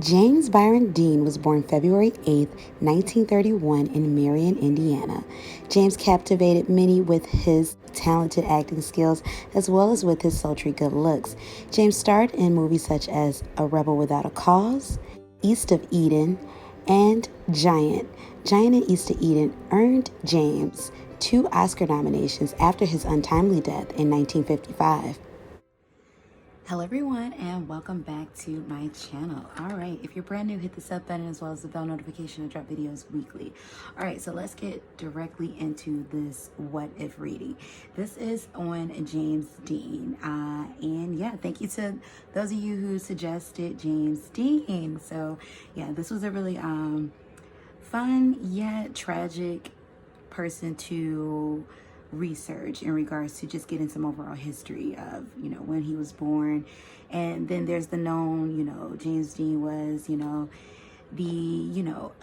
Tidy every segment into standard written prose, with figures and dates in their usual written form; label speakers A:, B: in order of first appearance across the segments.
A: James Byron Dean was born February 8, 1931 in Marion, Indiana. James captivated many with his talented acting skills as well as with his sultry good looks. James starred in movies such as A Rebel Without a Cause, East of Eden, and Giant. Giant and East of Eden earned James 2 Oscar nominations after his untimely death in 1955. Hello everyone, and welcome back to my channel. Alright, if you're brand new, hit the sub button as well as the bell notification to drop videos weekly. Alright, so let's get directly into this what if reading. This is on James Dean, and yeah, thank you to those of you who suggested James Dean. So yeah, this was a really fun yet tragic person to research in regards to just getting some overall history of, when he was born. And then there's the known, James Dean was, the,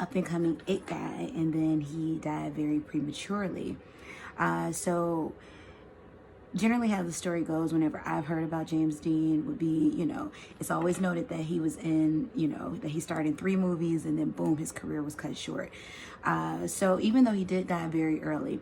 A: up and coming it guy, and then he died very prematurely. So generally how the story goes whenever I've heard about James Dean would be, it's always noted that he was in, that he starred in 3 movies and then boom, his career was cut short. So even though he did die very early,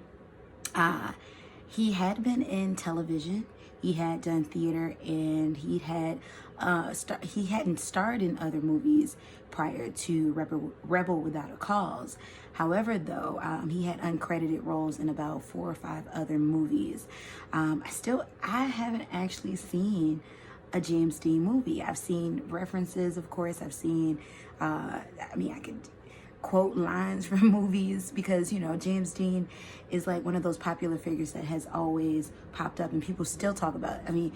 A: he had been in television, he had done theater, and he hadn't starred in other movies prior to Rebel Without a Cause. However, though, he had uncredited roles in about 4 or 5 other movies. I haven't actually seen a James Dean movie. I've seen references, of course. I've seen, I could quote lines from movies because, James Dean is like one of those popular figures that has always popped up and people still talk about it.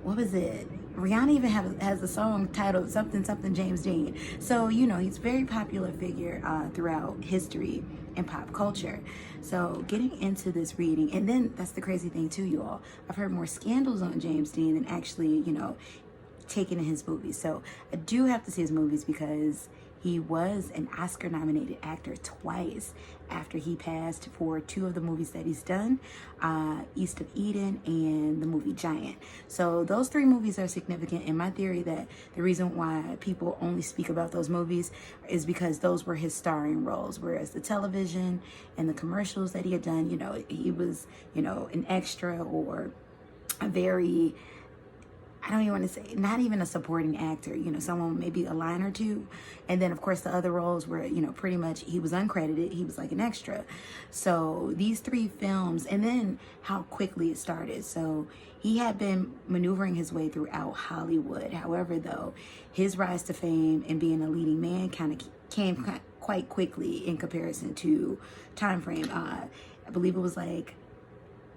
A: What was it? Rihanna even has a song titled something James Dean. So, he's a very popular figure throughout history and pop culture. So getting into this reading, and then that's the crazy thing too, you all. I've heard more scandals on James Dean than actually, taken in his movies. So I do have to see his movies because he was an Oscar-nominated actor twice after he passed for 2 of the movies that he's done, East of Eden and the movie Giant. So those 3 movies are significant in my theory that the reason why people only speak about those movies is because those were his starring roles, whereas the television and the commercials that he had done, he was, an extra or a very, I don't even want to say, not even a supporting actor, someone maybe a line or 2. And then, of course, the other roles were, pretty much he was uncredited. He was like an extra. So these 3 films, and then how quickly it started. So he had been maneuvering his way throughout Hollywood. However, though, his rise to fame and being a leading man kind of came quite quickly in comparison to time frame. I believe it was like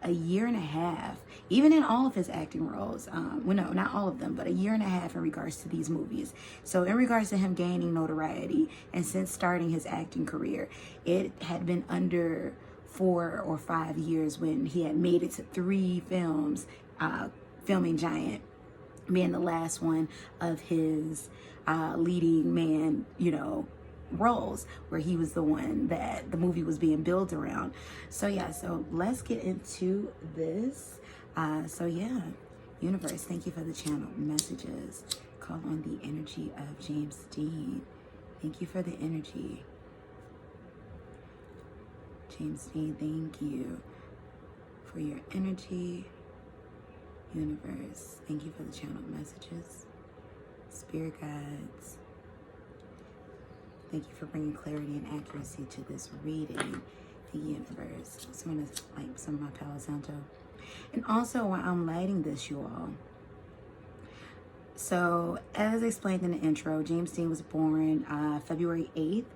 A: a year and a half, even in all of his acting roles. Well, no, not all of them, but a year and a half in regards to these movies. So in regards to him gaining notoriety and since starting his acting career, it had been under 4 or 5 years when he had made it to 3 films, filming Giant being the last one of his leading man, roles, where he was the one that the movie was being built around. So yeah, so let's get into this. Universe, thank you for the channel messages. Call on the energy of James Dean. Thank you for the energy. James Dean, thank you for your energy. Universe, thank you for the channel messages. Spirit guides, thank you for bringing clarity and accuracy to this reading, the universe. So I'm going to light some of my Palo Santo. And also, while I'm lighting this, you all, so as explained in the intro, James Dean was born February 8th,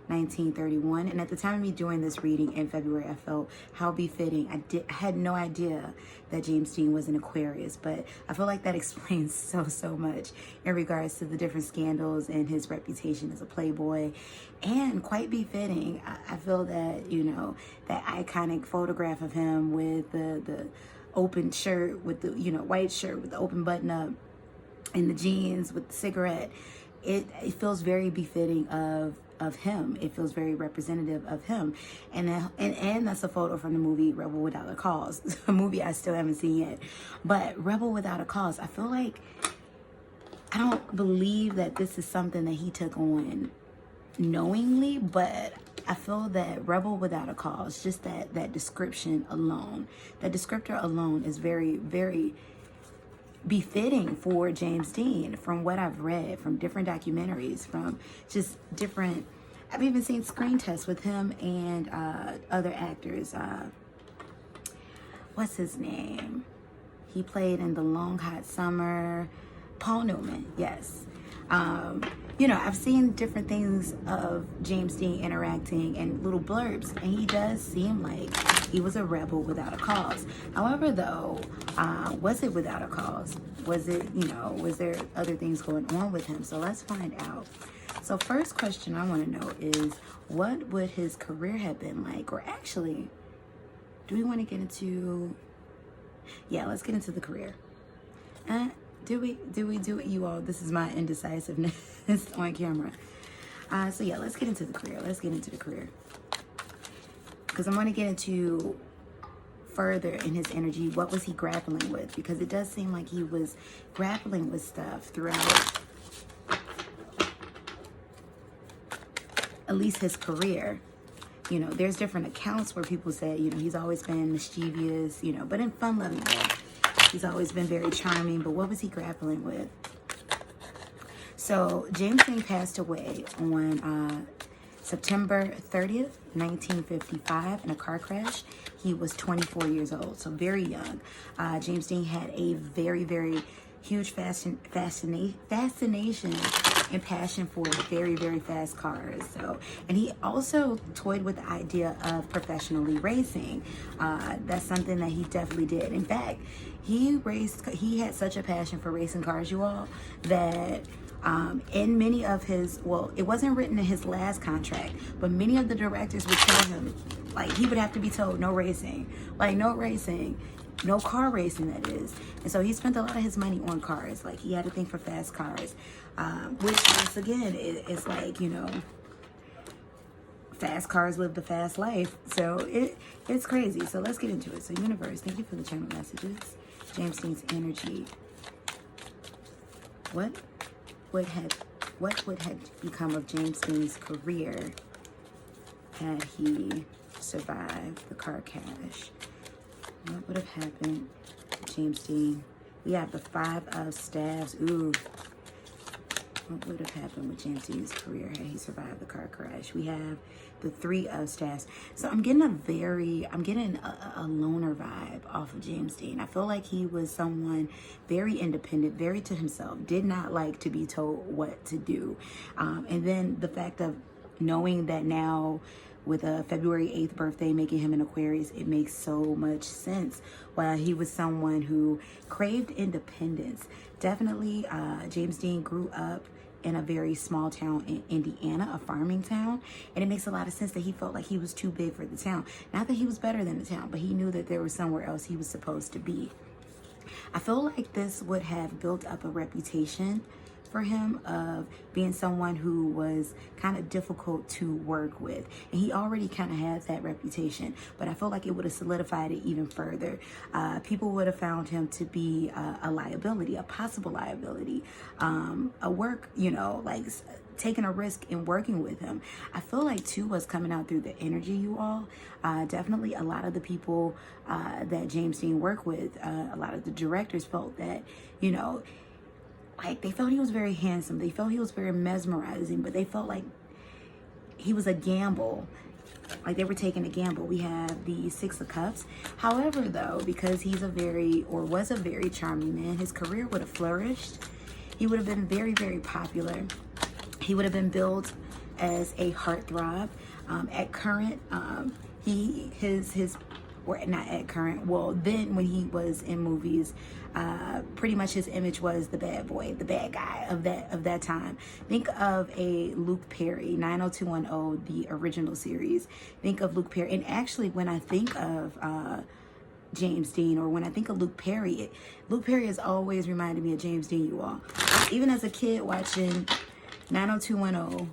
A: 1931. And at the time of me doing this reading in February, I felt how befitting. I had no idea that James Dean was an Aquarius, but I feel like that explains so much in regards to the different scandals and his reputation as a playboy, and quite befitting. I feel that, that iconic photograph of him with the open shirt, with the, white shirt with the open button up, and the jeans with the cigarette, it feels very befitting of him. It feels very representative of him. And that's a photo from the movie Rebel Without a Cause, a movie I still haven't seen yet. But Rebel Without a Cause, I feel like I don't believe that this is something that he took on knowingly, but I feel that rebel without a cause, just that description alone, that descriptor alone is very, very befitting for James Dean. From what I've read, from different documentaries, from just different, I've even seen screen tests with him and other actors. What's his name? He played in The Long Hot Summer. Paul Newman, yes. You know, I've seen different things of James Dean interacting and little blurbs, and he does seem like he was a rebel without a cause. However, though, was it without a cause? Was it, you know, was there other things going on with him? So let's find out. So first question I want to know is, what would his career have been like? Or actually, do we want to get into, yeah, let's get into the career. Do we do it, you all? This is my indecisiveness on camera. So yeah, let's get into the career. Let's get into the career. Because I'm going to get into further in his energy. What was he grappling with? Because it does seem like he was grappling with stuff throughout at least his career. You know, there's different accounts where people say, you know, he's always been mischievous, you know, but in fun-loving way. He's always been very charming, but what was he grappling with? So James Dean passed away on September 30th, 1955 in a car crash. He was 24 years old, so very young. James Dean had a very, very huge fascination and passion for very, very fast cars. So, and he also toyed with the idea of professionally racing. That's something that he definitely did. In fact, he had such a passion for racing cars, you all, that in many of his, well, it wasn't written in his last contract, but many of the directors would tell him, like, he would have to be told, no racing. Like, no racing. No car racing, that is. And so he spent a lot of his money on cars. Like, he had a thing for fast cars. Which, once again, it's like, you know, fast cars live the fast life. So it's crazy. So let's get into it. So universe, thank you for the channel messages. James Dean's energy. What would have become of James Dean's career had he survived the car crash? What would have happened to James Dean? We have the 5 of Staves. Ooh. What would have happened with James Dean's career had he survived the car crash? We have the 3 of Staves. So I'm getting a loner vibe off of James Dean. I feel like he was someone very independent, very to himself, did not like to be told what to do. And then the fact of knowing that now, with a February 8th birthday making him an Aquarius, it makes so much sense. While he was someone who craved independence. Definitely, James Dean grew up in a very small town in Indiana, a farming town. And it makes a lot of sense that he felt like he was too big for the town. Not that he was better than the town, but he knew that there was somewhere else he was supposed to be. I feel like this would have built up a reputation for him of being someone who was kind of difficult to work with. And he already kind of had that reputation, but I feel like it would have solidified it even further. People would have found him to be a liability, a possible liability, a work, you know, like taking a risk in working with him. I feel like too what's coming out through the energy, you all, definitely a lot of the people that James Dean worked with, a lot of the directors felt that, you know, like they felt he was very handsome. They felt he was very mesmerizing, but they felt like he was a gamble. Like they were taking a gamble. We have the 6 of Cups. However, though, because he's was a very charming man, his career would have flourished. He would have been very, very popular. He would have been billed as a heartthrob. At current, or not at current, well, then when he was in movies, pretty much his image was the bad boy, the bad guy of that time. Think of a Luke Perry, 90210, the original series. Think of Luke Perry. And actually, when I think of James Dean, or when I think of Luke Perry has always reminded me of James Dean, you all. Even as a kid watching 90210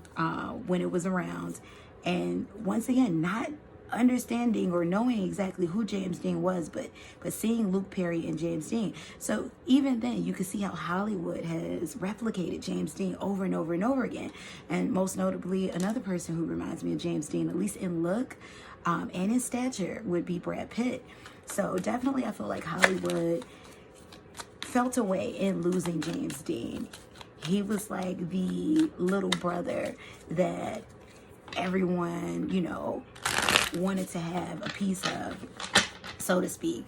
A: when it was around, and once again, not understanding or knowing exactly who James Dean was, but seeing Luke Perry and James Dean. So even then, you can see how Hollywood has replicated James Dean over and over and over again. And most notably, another person who reminds me of James Dean, at least in look and in stature, would be Brad Pitt. So definitely, I feel like Hollywood felt a way in losing James Dean. He was like the little brother that everyone, you know, wanted to have a piece of, so to speak.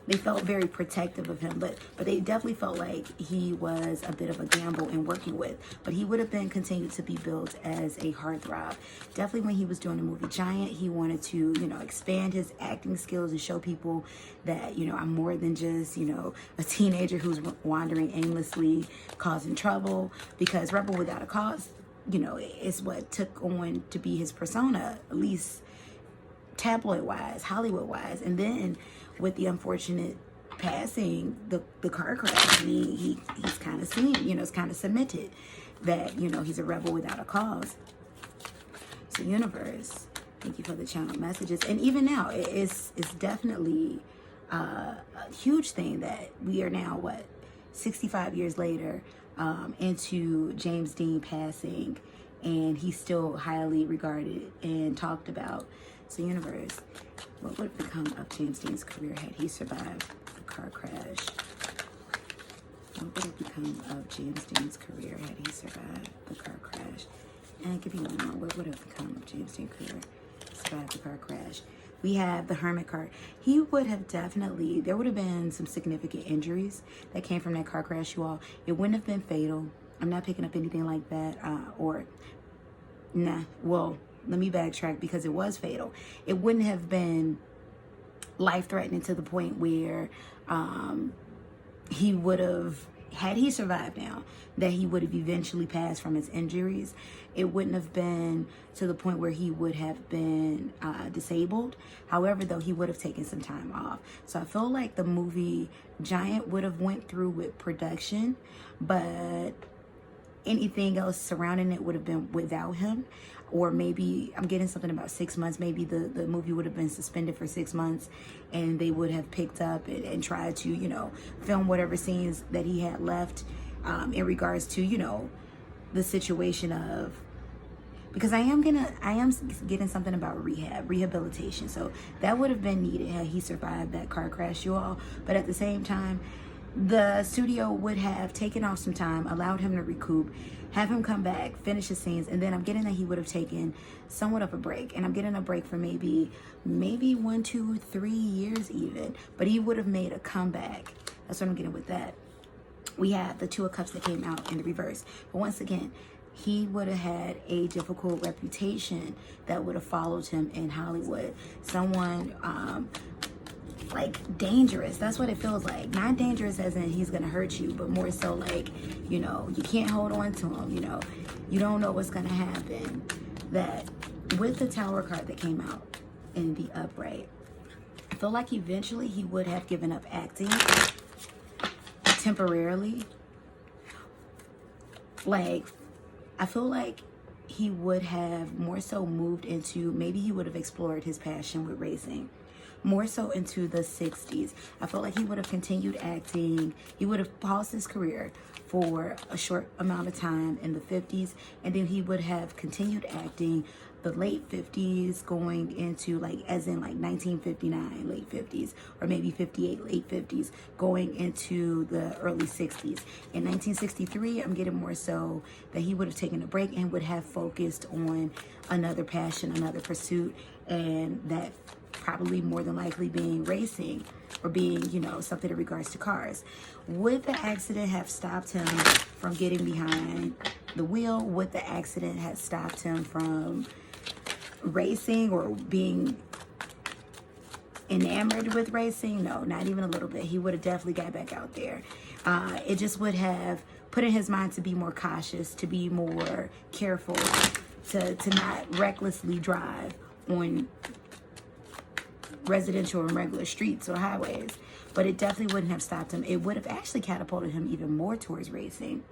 A: They felt very protective of him, but they definitely felt like he was a bit of a gamble in working with. But he would have been continued to be built as a heartthrob. Definitely when he was doing the movie Giant, he wanted to, you know, expand his acting skills and show people that, you know, I'm more than just, you know, a teenager who's wandering aimlessly, causing trouble. Because Rebel Without a Cause, you know, it's what took on to be his persona, at least tabloid-wise, Hollywood-wise. And then with the unfortunate passing, the car crash, he's kind of seen, you know, it's kind of cemented that, you know, he's a rebel without a cause. So universe, thank you for the channel messages. And even now, it's definitely a huge thing that we are now, 65 years later, into James Dean passing, and he's still highly regarded and talked about. So universe, what would have become of James Dean's career had he survived the car crash? What would have become of James Dean's career had he survived the car crash? And I'll give you one more. What would have become of James Dean's career survived the car crash? We have the Hermit card. He would have definitely, there would have been some significant injuries that came from that car crash, you all. It wouldn't have been fatal. I'm not picking up anything like that. Well, let me backtrack, because it was fatal. It wouldn't have been life-threatening to the point where he would have, had he survived now, that he would have eventually passed from his injuries. It wouldn't have been to the point where he would have been disabled. However, though, he would have taken some time off. So I feel like the movie Giant would have went through with production, but anything else surrounding it would have been without him. Or maybe, I'm getting something about 6 months, maybe the movie would have been suspended for 6 months, and they would have picked up and tried to, you know, film whatever scenes that he had left in regards to, you know, the situation of, because I am getting something about rehabilitation. So that would have been needed had he survived that car crash, you all. But at the same time, the studio would have taken off some time, allowed him to recoup, have him come back, finish his scenes, and then I'm getting that he would have taken somewhat of a break. And I'm getting a break for maybe 1, 2, 3 years even. But he would have made a comeback. That's what I'm getting with that. We have the Two of Cups that came out in the reverse. But once again, he would have had a difficult reputation that would have followed him in Hollywood. Someone like dangerous. That's what it feels like. Not dangerous as in he's gonna hurt you, but more so like, you know, you can't hold on to him, you know, you don't know what's gonna happen. That with the Tower card that came out in the upright, I feel like eventually he would have given up acting temporarily. Like, I feel like he would have more so moved into, maybe he would have explored his passion with racing more so into the 60s. I felt like he would have continued acting. He would have paused his career for a short amount of time in the 50s, and then he would have continued acting the late 50s going into as in 1959, late 50s, or maybe 58, late 50s, going into the early 60s. In 1963, I'm getting more so that he would have taken a break and would have focused on another passion, another pursuit, and that probably more than likely being racing or being, you know, something in regards to cars. Would the accident have stopped him from getting behind the wheel? Would the accident have stopped him from racing or being enamored with racing? No, not even a little bit. He would have definitely got back out there. It just would have put in his mind to be more cautious, to be more careful, to not recklessly drive on residential and regular streets or highways. But it definitely wouldn't have stopped him. It would have actually catapulted him even more towards racing,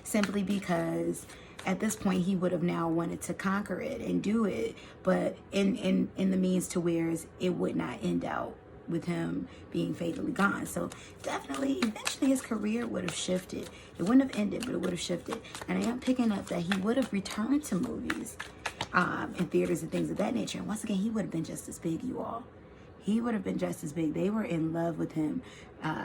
A: simply because at this point he would have now wanted to conquer it and do it, but in the means to where it would not end out with him being fatally gone. So definitely, eventually his career would have shifted. It wouldn't have ended, but it would have shifted. And I am picking up that he would have returned to movies, and theaters and things of that nature. And once again, he would have been just as big, you all. He would have been just as big. They were in love with him.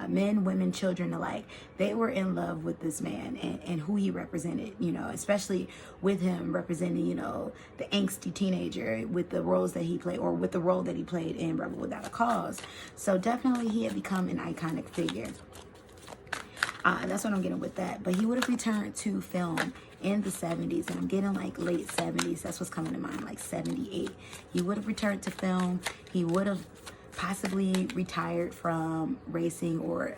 A: Men, women, children alike. They were in love with this man and who he represented, you know, especially with him representing, you know, the angsty teenager with the roles that he played, or with the role that he played in Rebel Without a Cause. So definitely he had become an iconic figure. That's what I'm getting with that. But he would have returned to film in the 70s, and I'm getting like late 70s. That's what's coming to mind, like 78. He would have returned to film. He would have possibly retired from racing or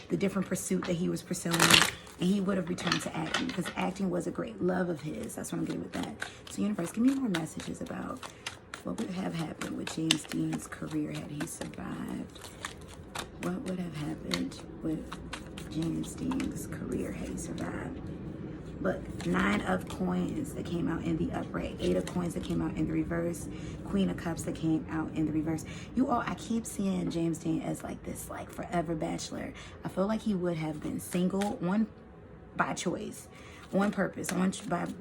A: the different pursuit that he was pursuing, and he would have returned to acting, because acting was a great love of his. That's what I'm getting with that. So universe, give me more messages about what would have happened with James Dean's career had he survived. What would have happened with James Dean's career had he survived? Look, 9 of coins that came out in the upright, 8 of coins that came out in the reverse, Queen of Cups that came out in the reverse. You all, I keep seeing James Dean as like this, like forever bachelor. I feel like he would have been single, one by choice, on purpose, one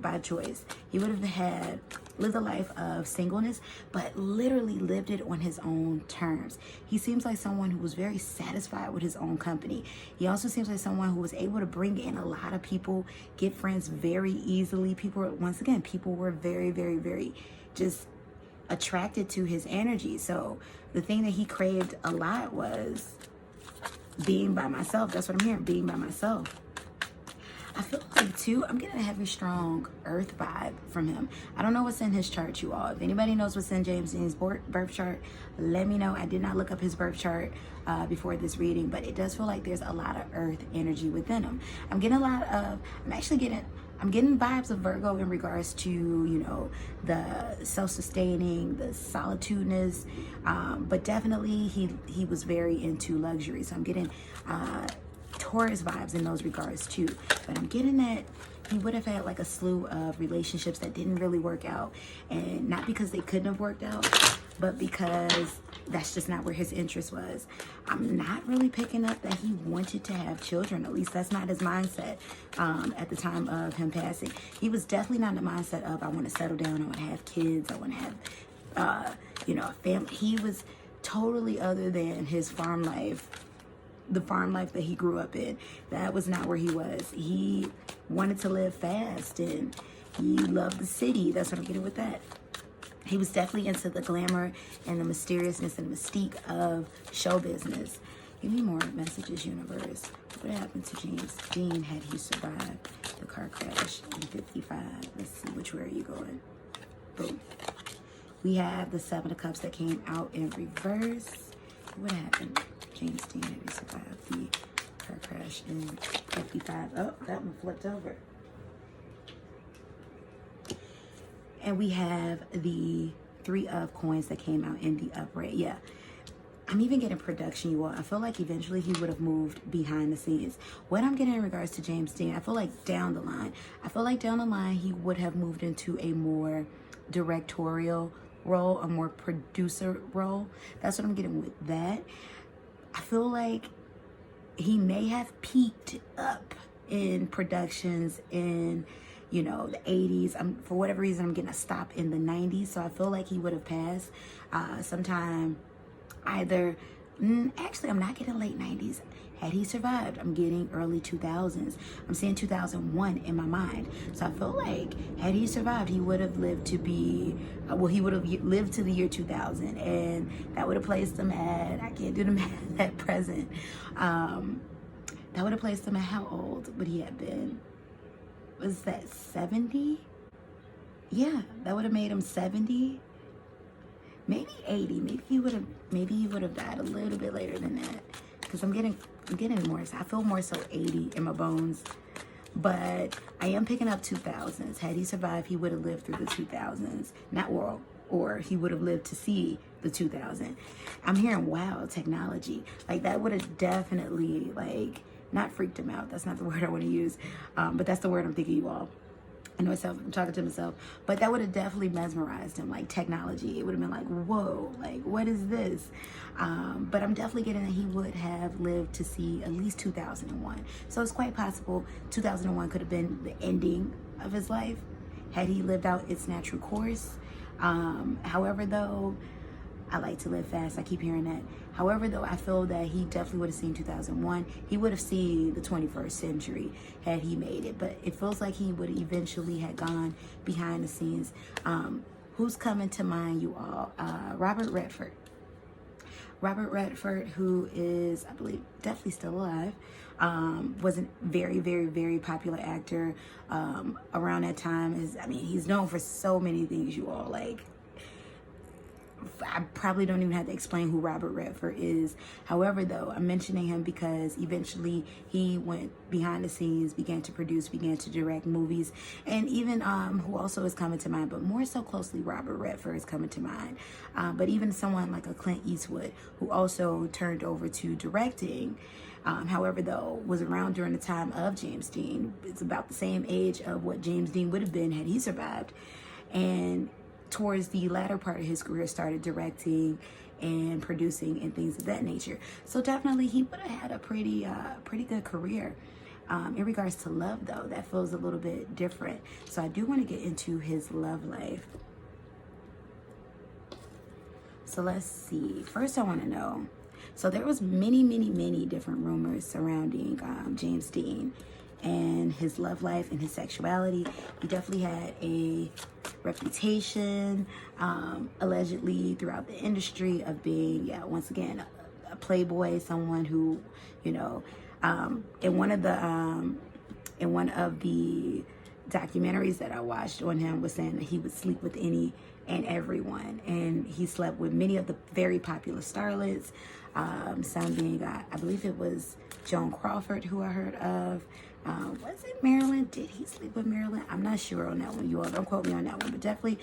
A: by choice. He would have lived a life of singleness, but literally lived it on his own terms. He seems like someone who was very satisfied with his own company. He also seems like someone who was able to bring in a lot of people, get friends very easily. People were very, very, very just attracted to his energy. So the thing that he craved a lot was being by myself. That's what I'm hearing, being by myself. I feel like, too, I'm getting a heavy, strong earth vibe from him. I don't know what's in his chart, you all. If anybody knows what's in James Dean's birth chart, let me know. I did not look up his birth chart before this reading, but it does feel like there's a lot of earth energy within him. I'm getting vibes of Virgo in regards to, you know, the self-sustaining, the solitudeness, but definitely he was very into luxury. So I'm getting Taurus vibes in those regards too. But I'm getting that he would have had like a slew of relationships that didn't really work out, and not because they couldn't have worked out, but because that's just not where his interest was. I'm not really picking up that he wanted to have children. At least that's not his mindset at the time of him passing. He was definitely not in the mindset of, I want to settle down, I want to have kids, I want to have you know, a family. He was totally other than his farm life, the farm life that he grew up in. That was not where he was. He wanted to live fast, and he loved the city. That's what I'm getting with that. He was definitely into the glamour and the mysteriousness and mystique of show business. Give me more messages, universe. What happened to James Dean had he survived the car crash in 55? Let's see, which way are you going? Boom. We have the 7 of Cups that came out in reverse. What happened? James Dean had he survived the car crash in 55. Oh, that one flipped over. And we have the 3 of coins that came out in the upright. Yeah. I'm even getting production, you all. I feel like eventually he would have moved behind the scenes. What I'm getting in regards to James Dean, I feel like down the line, he would have moved into a more directorial role, a more producer role. That's what I'm getting with that. I feel like he may have peaked up in productions in, you know, the 80s. For whatever reason, I'm getting a stop in the 90s. So I feel like he would have passed sometime either, actually, I'm not getting late 90s. Had he survived, I'm getting early 2000s. I'm saying 2001 in my mind. So I feel like had he survived, he would have lived to be, he would have lived to the year 2000. And that would have placed him at, I can't do the math at present. That would have placed him at how old would he have been? Was that 70? Yeah, that would have made him 70. Maybe 80. Maybe he would have died a little bit later than that. Because I'm getting more, I feel more so 80 in my bones. But I am picking up 2000s. Had he survived, he would have lived through the 2000s. Not world, or he would have lived to see the 2000s. I'm hearing, wow, technology. Like that would have definitely like not freaked him out. That's not the word I want to use. But that's the word I'm thinking, you all. I know I'm talking to myself, but that would have definitely mesmerized him. Like technology, it would have been like, whoa, like what is this? But I'm definitely getting that he would have lived to see at least 2001. So it's quite possible 2001 could have been the ending of his life had he lived out its natural course. However, though, I like to live fast. I keep hearing that. However, though, I feel that he definitely would have seen 2001. He would have seen the 21st century had he made it. But it feels like he would eventually have gone behind the scenes. Who's coming to mind, you all? Robert Redford. Robert Redford, who is, I believe, definitely still alive, was a very, very, very popular actor around that time. He's known for so many things, you all. Like, I probably don't even have to explain who Robert Redford is. However, though, I'm mentioning him because eventually he went behind the scenes, began to produce, began to direct movies, and even who also is coming to mind, but more so closely, Robert Redford is coming to mind. But even someone like a Clint Eastwood, who also turned over to directing. However, though, was around during the time of James Dean. It's about the same age of what James Dean would have been had he survived. And towards the latter part of his career, started directing and producing and things of that nature. So definitely he would have had a pretty good career. In regards to love, though, that feels a little bit different. So I do want to get into his love life. So let's see. First, I want to know. So there was many, many, many different rumors surrounding James Dean and his love life and his sexuality. He definitely had a reputation, allegedly throughout the industry, of being, once again, a playboy, someone who, in one of the documentaries that I watched on him was saying that he would sleep with any and everyone, and he slept with many of the very popular starlets, some being, I believe it was Joan Crawford, who I heard of. Was it Marilyn? Did he sleep with Marilyn? I'm not sure on that one. You all don't quote me on that one, but definitely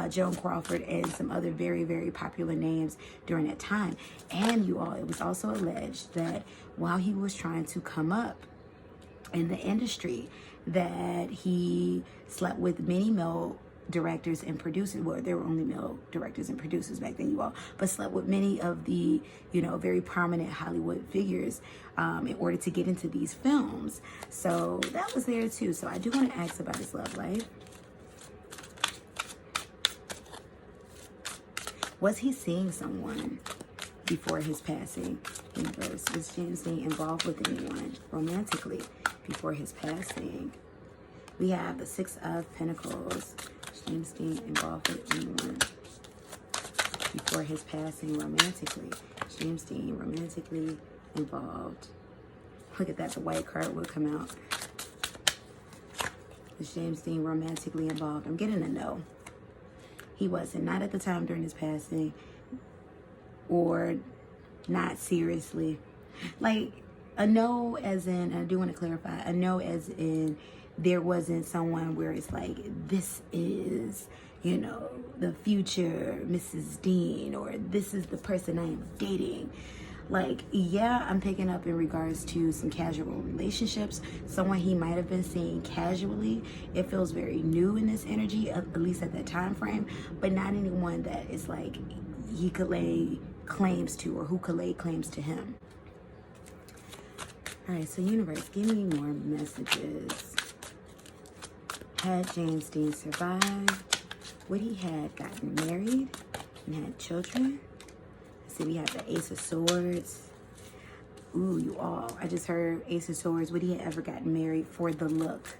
A: Joan Crawford and some other very, very popular names during that time. And you all, it was also alleged that while he was trying to come up in the industry, that he slept with many male directors and producers. Well, there were only male directors and producers back then, you all, but slept with many of the, very prominent Hollywood figures in order to get into these films. So that was there too. So I do want to ask about his love life. Was he seeing someone before his passing? Universe, was James Dean involved with anyone romantically before his passing? We have the Six of Pentacles. James Dean involved with anyone before his passing romantically? James Dean romantically involved. Look at that, the white card will come out. Was James Dean romantically involved? I'm getting a no. He wasn't. Not at the time during his passing, or not seriously. Like, a no as in, and I do want to clarify, a no as in there wasn't someone where it's like, this is, the future Mrs. Dean, or this is the person I am dating. Like, yeah, I'm picking up in regards to some casual relationships, someone he might have been seeing casually. It feels very new in this energy, at least at that time frame, but not anyone that is like he could lay claims to, or who could lay claims to him. All right, so universe, give me more messages. Had James Dean survived? Would he have gotten married and had children? See, we have the Ace of Swords. Ooh, you all. I just heard Ace of Swords. Would he have ever gotten married for the look?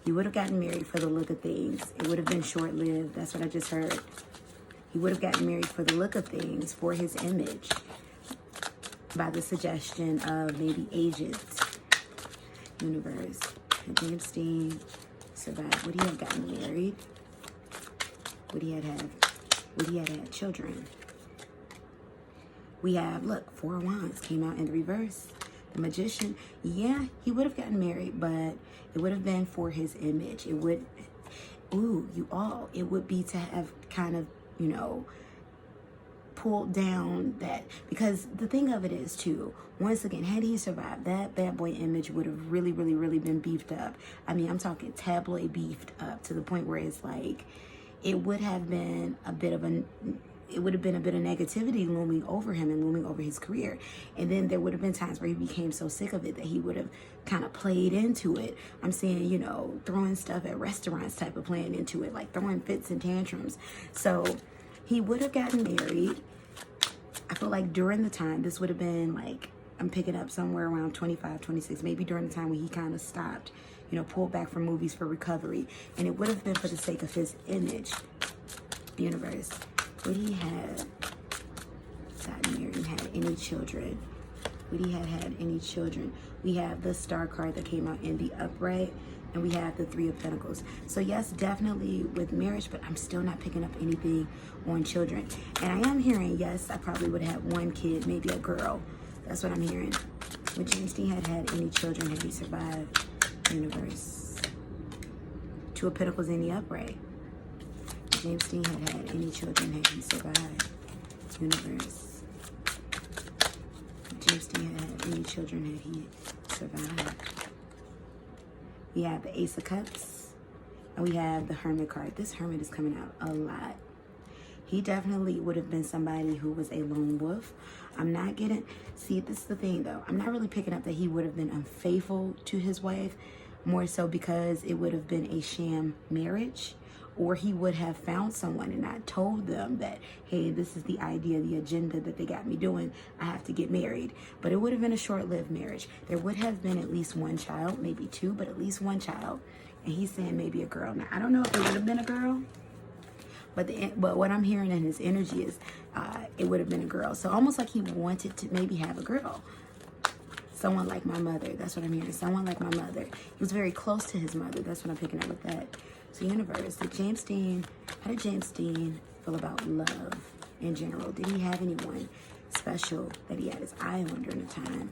A: He would have gotten married for the look of things. It would have been short-lived. That's what I just heard. He would have gotten married for the look of things, for his image, by the suggestion of maybe agents. Universe. Had James Dean survived? Would he have gotten married? Would he have had children? We have, look, Four of Wands came out in the reverse. The Magician, yeah, he would have gotten married, but it would have been for his image. It would, ooh, you all, it would be to have kind of, pulled down that, because the thing of it is too, once again, had he survived, that bad boy image would have really, really, really been beefed up. I mean, I'm talking tabloid beefed up to the point where it's like, it would have been a bit of negativity looming over him and looming over his career. And then there would have been times where he became so sick of it that he would have kind of played into it. I'm saying, you know, throwing stuff at restaurants type of playing into it, like throwing fits and tantrums. So he would have gotten married. I feel like during the time, this would have been like, I'm picking up somewhere around 25, 26, maybe during the time when he kind of stopped, you know, pulled back from movies for recovery. And it would have been for the sake of his image. Universe, would he have gotten married and had any children? Would he have had any children? We have the Star card that came out in the upright, and we have the Three of Pentacles. So yes, definitely with marriage, but I'm still not picking up anything on children. And I am hearing, yes, I probably would have one kid, maybe a girl. That's what I'm hearing. Would James Dean had any children had he survived? Universe. Two of Pentacles in the upright. James Dean had any children had he survived? Universe. James Dean had any children had he survived? We have the Ace of Cups, and we have the Hermit card. This Hermit is coming out a lot. He definitely would have been somebody who was a lone wolf. I'm not getting, see, this is the thing though. I'm not really picking up that he would have been unfaithful to his wife, more so because it would have been a sham marriage, or he would have found someone and not told them that, hey, this is the idea, the agenda that they got me doing. I have to get married. But it would have been a short-lived marriage. There would have been at least one child, maybe two, but at least one child. And he's saying maybe a girl. Now, I don't know if it would have been a girl, but what I'm hearing in his energy is it would have been a girl. So almost like he wanted to maybe have a girl. Someone like my mother. That's what I'm hearing. Someone like my mother. He was very close to his mother. That's what I'm picking up with that. So universe, how did James Dean feel about love in general? Did he have anyone special that he had his eye on during the time?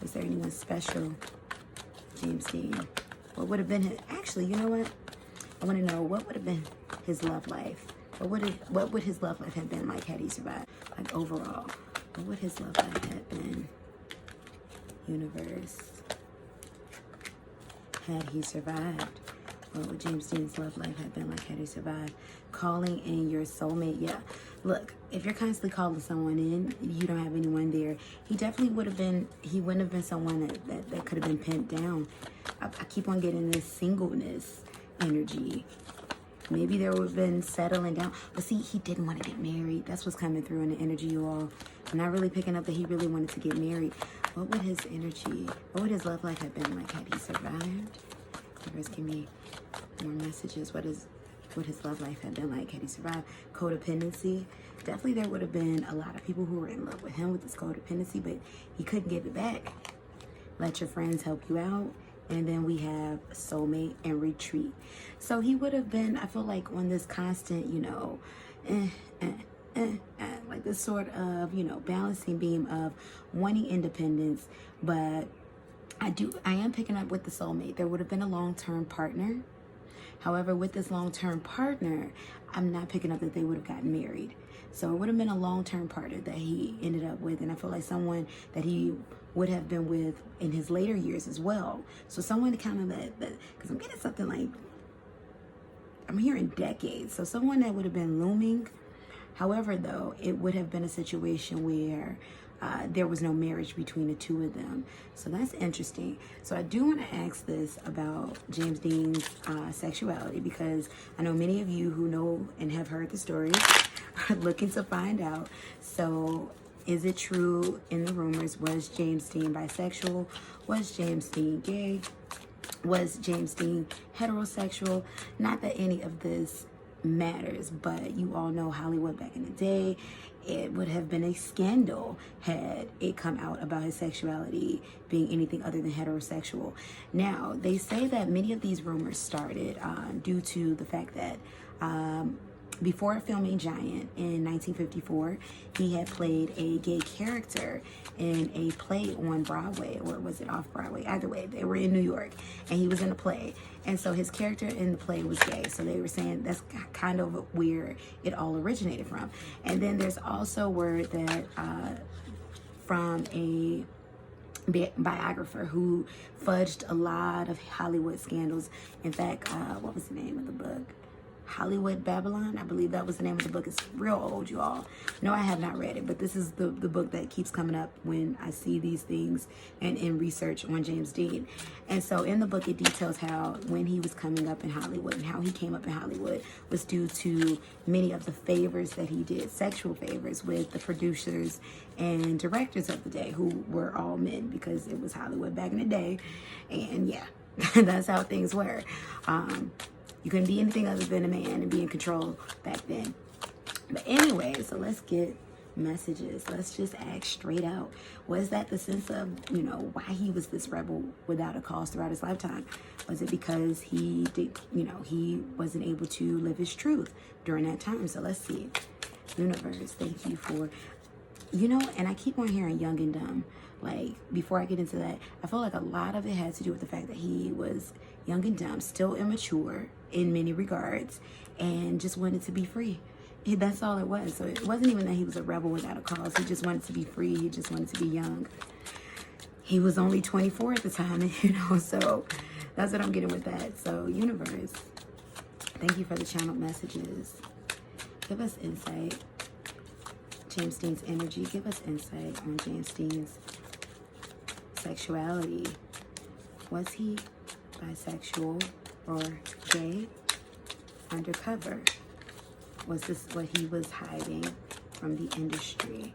A: Was there anyone special, James Dean? What would have been his, actually, you know what? I want to know what would have been his love life. What would his love life have been like had he survived? Like overall, what would his love life have been? Universe, had he survived? What would James Dean's love life have been like had he survived? Calling in your soulmate. Yeah, look, if you're constantly calling someone in, you don't have anyone there. He definitely would have been, he wouldn't have been someone that could have been pinned down. I keep on getting this singleness energy. Maybe there would have been settling down. But see, he didn't want to get married. That's what's coming through in the energy, you all. I'm not really picking up that he really wanted to get married. What would his energy, what would his love life have been like had he survived? Universe, give me more messages. What would his love life have been like had he survived? Codependency. Definitely there would have been a lot of people who were in love with him with this codependency, but he couldn't give it back. Let your friends help you out. And then we have soulmate and retreat. So he would have been, I feel like, on this constant, you know, like this sort of, you know, balancing beam of wanting independence. But I am picking up with the soulmate. There would have been a long-term partner. However, with this long-term partner, I'm not picking up that they would have gotten married. So it would have been a long-term partner that he ended up with. And I feel like someone that he would have been with in his later years as well. So someone kind of that because I'm getting something like, I'm hearing decades. So someone that would have been looming. However, though, it would have been a situation where there was no marriage between the two of them. So that's interesting. So I do want to ask this about James Dean's sexuality, because I know many of you who know and have heard the stories are looking to find out. So is it true in the rumors? Was James Dean bisexual? Was James Dean gay? Was James Dean heterosexual? Not that any of this matters, but you all know Hollywood back in the day. It would have been a scandal had it come out about his sexuality being anything other than heterosexual. Now, they say that many of these rumors started due to the fact that before filming Giant in 1954, he had played a gay character in a play on Broadway, or was it off Broadway? Either way, they were in New York, and he was in a play. And so his character in the play was gay. So they were saying that's kind of where it all originated from. And then there's also word that from a biographer who fudged a lot of Hollywood scandals. In fact, what was the name of the book? Hollywood Babylon, I believe that was the name of the book. It's real old, you all. No, I have not read it, but this is the book that keeps coming up when I see these things and in research on James Dean. And so in the book, it details how when he was coming up in Hollywood and how he came up in Hollywood was due to many of the favors that he did, sexual favors with the producers and directors of the day, who were all men, because it was Hollywood back in the day. And yeah, that's how things were. You couldn't be anything other than a man and be in control back then. But anyway, so let's get messages. Let's just ask straight out. Was that the sense of, why he was this rebel without a cause throughout his lifetime? Was it because he did, he wasn't able to live his truth during that time? So let's see. Universe, thank you for, and I keep on hearing young and dumb. Like, before I get into that, I feel like a lot of it had to do with the fact that he was young and dumb, still immature in many regards, and just wanted to be free. That's all it was. So it wasn't even that he was a rebel without a cause. He just wanted to be free. He just wanted to be young. He was only 24 at the time, so that's what I'm getting with that. So universe, thank you for the channeled messages. Give us insight. James Dean's energy. Give us insight on James Dean's sexuality. Was he bisexual or gay? Undercover? Was this what he was hiding from the industry?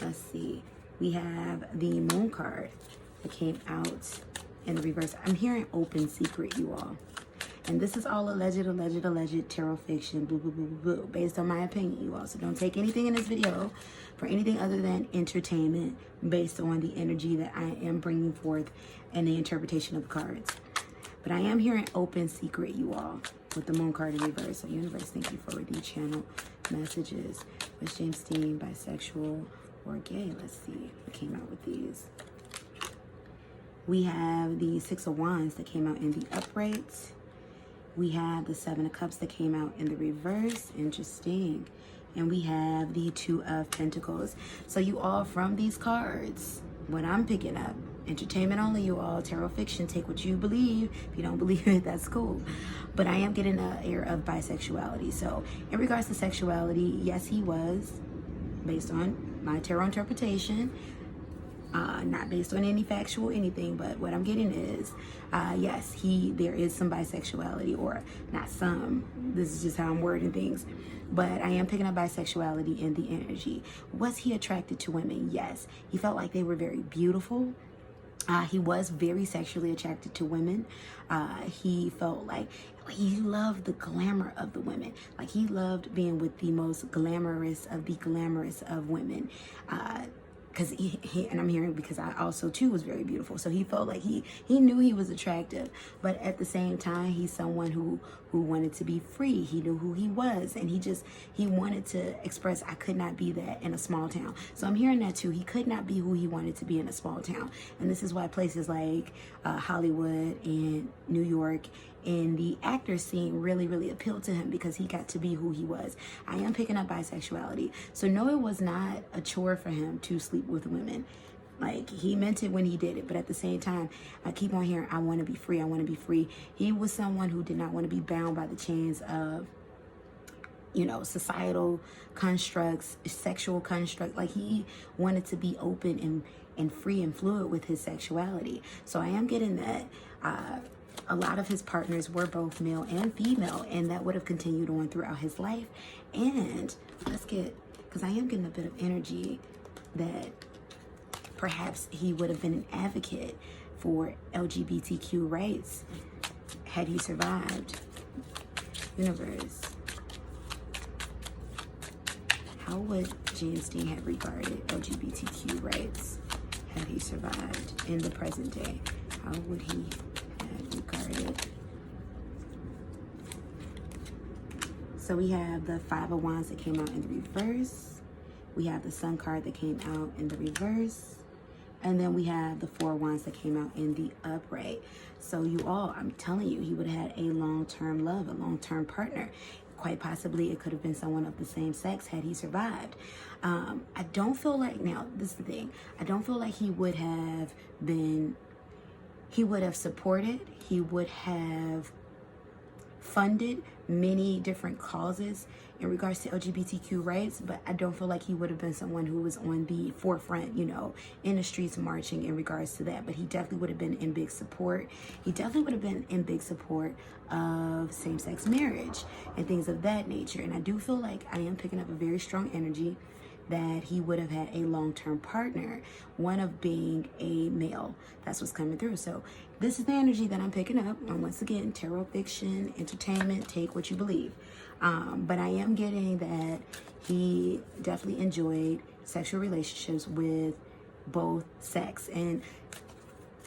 A: Let's see. We have the Moon card that came out in the reverse. I'm hearing open secret, you all. And this is all alleged tarot fiction, boo, boo, boo, boo, boo, based on my opinion, you all. So don't take anything in this video for anything other than entertainment, based on the energy that I am bringing forth and the interpretation of the cards. But I am hearing open secret, you all, with the Moon card in reverse. So universe, thank you for the channel messages. Was James Dean bisexual or gay? Let's see what came out with these. We have the Six of Wands that came out in the upright. We have the Seven of Cups that came out in the reverse. Interesting. And we have the Two of Pentacles. So you all, from these cards, what I'm picking up, entertainment only, you all, tarot fiction, take what you believe. If you don't believe it, that's cool. But I am getting an air of bisexuality. So in regards to sexuality, yes, he was, based on my tarot interpretation, not based on any factual anything, but what I'm getting is, yes, there is some bisexuality, or not some, this is just how I'm wording things, but I am picking up bisexuality in the energy. Was he attracted to women? Yes. He felt like they were very beautiful. He was very sexually attracted to women. He felt like he loved the glamour of the women. Like, he loved being with the most glamorous of the glamorous of women. Because and I'm hearing because I also too was very beautiful. So he felt like he knew he was attractive, but at the same time, he's someone who wanted to be free. He knew who he was, and he wanted to express, I could not be that in a small town. So I'm hearing that too. He could not be who he wanted to be in a small town. And this is why places like Hollywood and New York and the actor scene really, really appealed to him, because he got to be who he was. I am picking up bisexuality. So no, it was not a chore for him to sleep with women. Like, he meant it when he did it. But at the same time, I keep on hearing, I want to be free. I want to be free. He was someone who did not want to be bound by the chains of, societal constructs, sexual construct. Like, he wanted to be open and free and fluid with his sexuality. So I am getting that. A lot of his partners were both male and female, and that would have continued on throughout his life. And let's get, because I am getting a bit of energy that perhaps he would have been an advocate for LGBTQ rights had he survived. Universe, how would James Dean have regarded LGBTQ rights had he survived in the present day? How would he have regarded So we have the Five of Wands that came out in the reverse. We have the Sun card that came out in the reverse. And then we have the Four of Wands that came out in the upright. So you all, I'm telling you, he would have had a long-term love, a long-term partner. Quite possibly it could have been someone of the same sex had he survived. I don't feel like, now this is the thing, I don't feel like he would have supported, he would have funded many different causes in regards to LGBTQ rights, but I don't feel like he would have been someone who was on the forefront, you know, in the streets marching in regards to that. But he definitely would have been in big support. He definitely would have been in big support of same-sex marriage and things of that nature. And I do feel like I am picking up a very strong energy that he would have had a long-term partner, one of being a male. That's what's coming through. So this is the energy that I'm picking up. And once again, tarot fiction, entertainment, take what you believe. But I am getting that he definitely enjoyed sexual relationships with both sex. And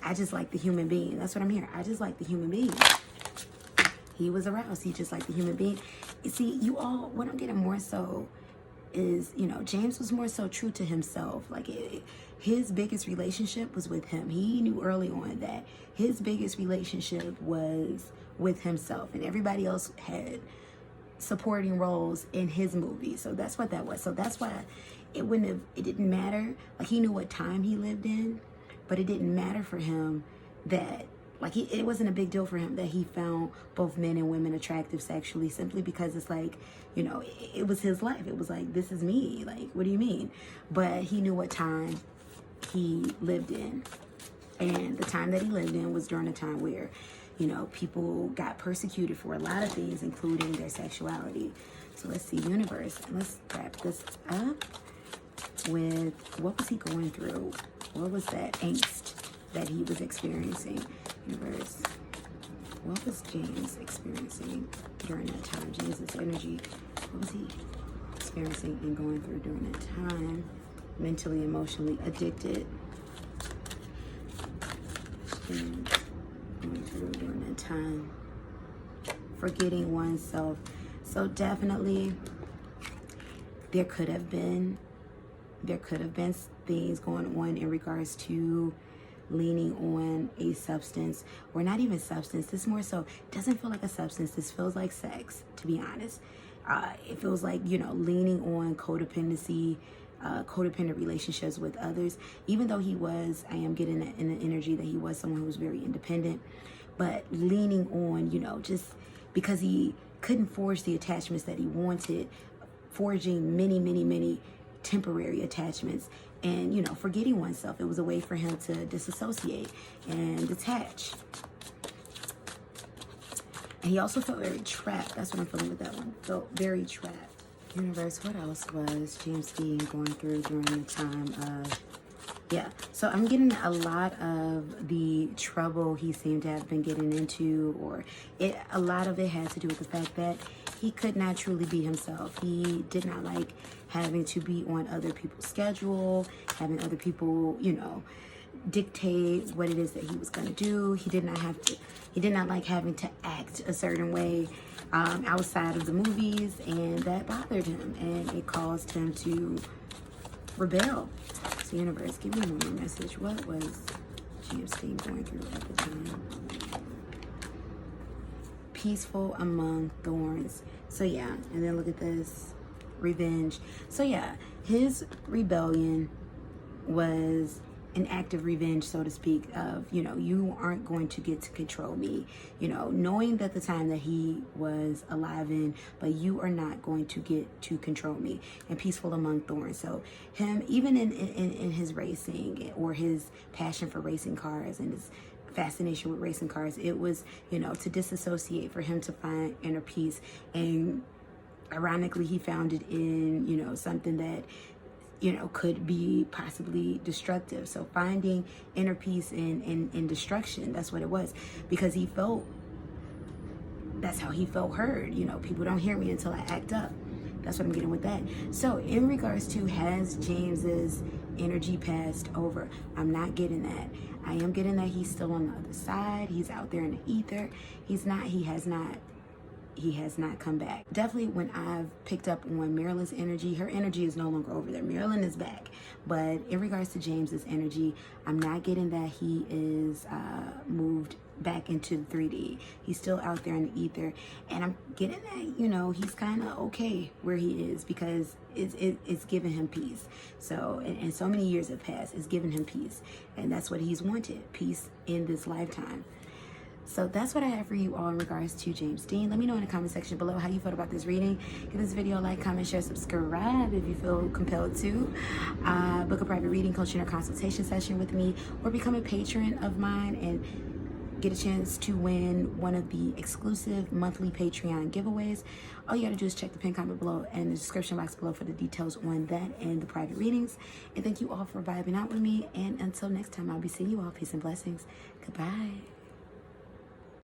A: I just like the human being. That's what I'm hearing. I just like the human being. He was aroused. He just like the human being. You see, you all, what I'm getting more so is, you know, James was more so true to himself. Like his biggest relationship was with him. He knew early on that his biggest relationship was with himself, and everybody else had supporting roles in his movie. So that's what that was. So that's why it didn't matter. Like, he knew what time he lived in, but it didn't matter for him that, like, it wasn't a big deal for him that he found both men and women attractive sexually, simply because it's like, you know, it was his life. It was like, this is me. Like, what do you mean? But he knew what time he lived in. And the time that he lived in was during a time where, you know, people got persecuted for a lot of things, including their sexuality. So let's see, universe. Let's wrap this up with, what was he going through? What was that angst that he was experiencing? Universe, what was James experiencing during that time? James's energy, what was he experiencing and going through during that time? Mentally, emotionally addicted. And going through during that time. Forgetting oneself. So definitely there could have been things going on in regards to leaning on a substance, or not even substance. This more so doesn't feel like a substance. This feels like sex, to be honest. It feels like, you know, leaning on codependency, codependent relationships with others. Even though I am getting that in the energy that he was someone who was very independent, but leaning on, you know, just because he couldn't forge the attachments that he wanted, forging many temporary attachments, and, you know, forgetting oneself. It was a way for him to disassociate and detach. And he also felt very trapped. That's what I'm feeling with that one. Felt very trapped. Universe, what else was James Dean going through during the time of, yeah. So I'm getting a lot of the trouble he seemed to have been getting into, or a lot of it had to do with the fact that he could not truly be himself. He did not like having to be on other people's schedule, having other people, you know, dictate what it is that he was going to do. He did not like having to act a certain way outside of the movies, and that bothered him, and it caused him to rebel. So universe, give me one more message. What was James Dean going through at the time? Peaceful among thorns. So yeah, and then look at this, revenge. So yeah, his rebellion was an act of revenge, so to speak, of, you know, you aren't going to get to control me, you know, knowing that the time that he was alive in, but you are not going to get to control me. And peaceful among thorns. So him, even in his racing, or his passion for racing cars and his fascination with racing cars, it was, you know, to disassociate, for him to find inner peace. And ironically, he found it in, you know, something that, you know, could be possibly destructive. So finding inner peace in destruction, that's what it was. Because he felt, that's how he felt heard. You know, people don't hear me until I act up. That's what I'm getting with that. So in regards to, has James's energy passed over? I'm not getting that. I am getting that he's still on the other side. He's out there in the ether. He has not he has not come back. Definitely when I've picked up on Marilyn's energy, her energy is no longer over there. Marilyn is back. But in regards to James's energy, I'm not getting that he is moved back into 3D. He's still out there in the ether. And I'm getting that, you know, he's kind of okay where he is because it's giving him peace. So, and so many years have passed, it's given him peace. And that's what he's wanted, peace in this lifetime. So that's what I have for you all in regards to James Dean. Let me know in the comment section below how you felt about this reading. Give this video a like, comment, share, subscribe if you feel compelled to. Book a private reading, coaching, or consultation session with me, or become a patron of mine and get a chance to win one of the exclusive monthly Patreon giveaways. All you gotta do is check the pinned comment below and the description box below for the details on that and the private readings. And thank you all for vibing out with me. And until next time, I'll be seeing you all. Peace and blessings. Goodbye.